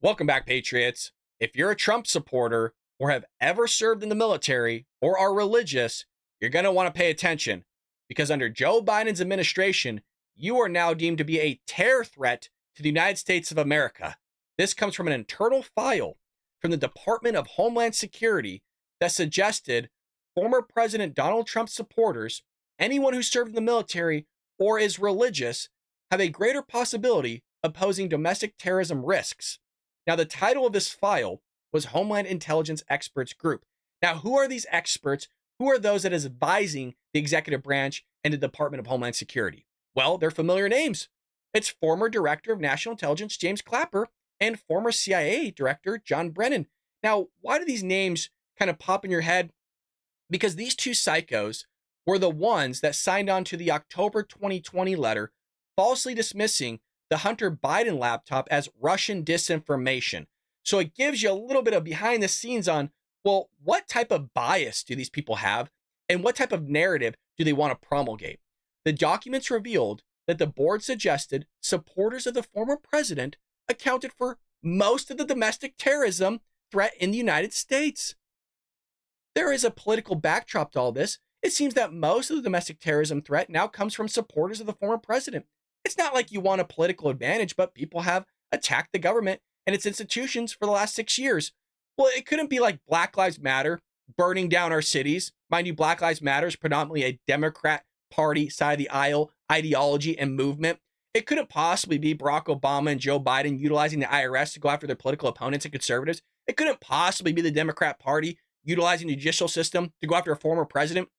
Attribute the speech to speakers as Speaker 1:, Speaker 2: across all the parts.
Speaker 1: Welcome back, Patriots. If you're a Trump supporter or have ever served in the military or are religious, you're going to want to pay attention because under Joe Biden's administration, you are now deemed to be a terror threat to the United States of America. This comes from an internal file from the Department of Homeland Security that suggested former President Donald Trump supporters, anyone who served in the military or is religious, have a greater possibility of posing domestic terrorism risks. Now, the title of this file was Homeland Intelligence Experts Group. Now, who are these experts? Who are those that is advising the executive branch and the Department of Homeland Security? Well, they're familiar names. It's former Director of National Intelligence James Clapper and former CIA Director John Brennan. Now, why do these names kind of pop in your head? Because these two psychos were the ones that signed on to the October 2020 letter falsely dismissing the Hunter Biden laptop as Russian disinformation. So it gives you a little bit of behind the scenes on, well, what type of bias do these people have and what type of narrative do they want to promulgate? The documents revealed that the board suggested supporters of the former president accounted for most of the domestic terrorism threat in the United States. There is a political backdrop to all this. It seems that most of the domestic terrorism threat now comes from supporters of the former president. It's not like you want a political advantage, but people have attacked the government and its institutions for the last 6 years. Well, it couldn't be like Black Lives Matter burning down our cities. Mind you, Black Lives Matter is predominantly a Democrat Party side of the aisle ideology and movement. It couldn't possibly be Barack Obama and Joe Biden utilizing the IRS to go after their political opponents and conservatives. It couldn't possibly be the Democrat Party utilizing the judicial system to go after a former president.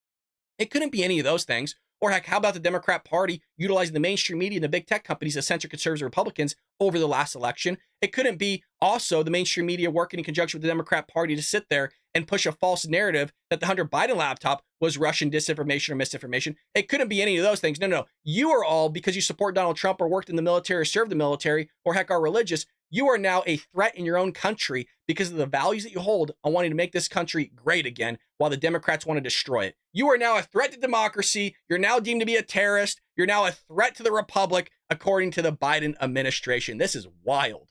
Speaker 1: It couldn't be any of those things. Or heck, how about the Democrat Party utilizing the mainstream media and the big tech companies to censor conservative Republicans over the last election? It couldn't be also the mainstream media working in conjunction with the Democrat Party to sit there and push a false narrative that the Hunter Biden laptop was Russian disinformation or misinformation. It couldn't be any of those things. No. You are all, because you support Donald Trump or worked in the military or served the military or heck are religious, you are now a threat in your own country because of the values that you hold on wanting to make this country great again while the Democrats want to destroy it. You are now a threat to democracy. You're now deemed to be a terrorist. You're now a threat to the republic, according to the Biden administration. This is wild.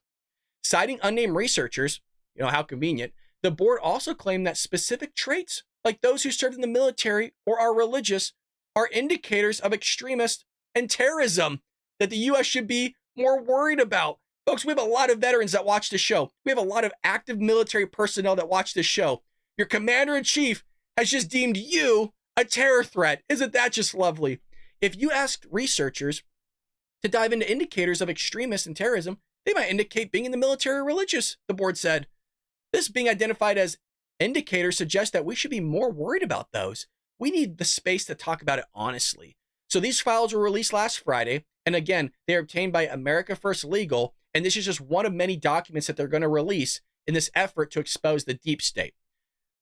Speaker 1: Citing unnamed researchers, how convenient, the board also claimed that specific traits, like those who served in the military or are religious, are indicators of extremist and terrorism that the U.S. should be more worried about. Folks, we have a lot of veterans that watch this show. We have a lot of active military personnel that watch this show. Your commander-in-chief has just deemed you a terror threat. Isn't that just lovely? If you asked researchers to dive into indicators of extremists and terrorism, they might indicate being in the military or religious, the board said. This being identified as indicators suggests that we should be more worried about those. We need the space to talk about it honestly. So these files were released last Friday, and again, they are obtained by America First Legal, and this is just one of many documents that they're going to release in this effort to expose the deep state.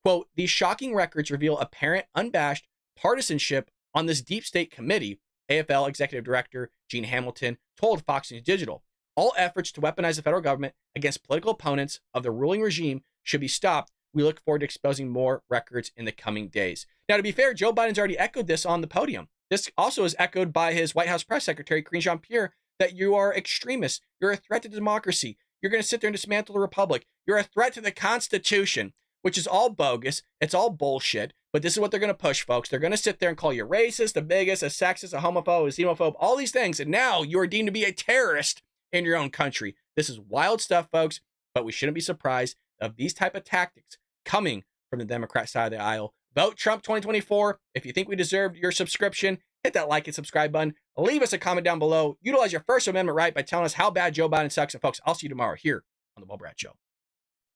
Speaker 1: Quote, these shocking records reveal apparent unabashed partisanship on this deep state committee, AFL Executive Director Gene Hamilton told Fox News Digital. All efforts to weaponize the federal government against political opponents of the ruling regime should be stopped. We look forward to exposing more records in the coming days. Now, to be fair, Joe Biden's already echoed this on the podium. This also is echoed by his White House press secretary, Karine Jean-Pierre, that you are extremists. You're a threat to democracy. You're going to sit there and dismantle the republic. You're a threat to the Constitution, which is all bogus. It's all bullshit. But this is what they're going to push, folks. They're going to sit there and call you racist, a bigot, a sexist, a homophobe, a xenophobe, all these things. And now you are deemed to be a terrorist in your own country. This is wild stuff, folks. But we shouldn't be surprised of these type of tactics coming from the Democrat side of the aisle. Vote Trump 2024. If you think we deserved your subscription, hit that like and subscribe button. Leave us a comment down below. Utilize your First Amendment right by telling us how bad Joe Biden sucks. And folks, I'll see you tomorrow here on The Bo Brat Show.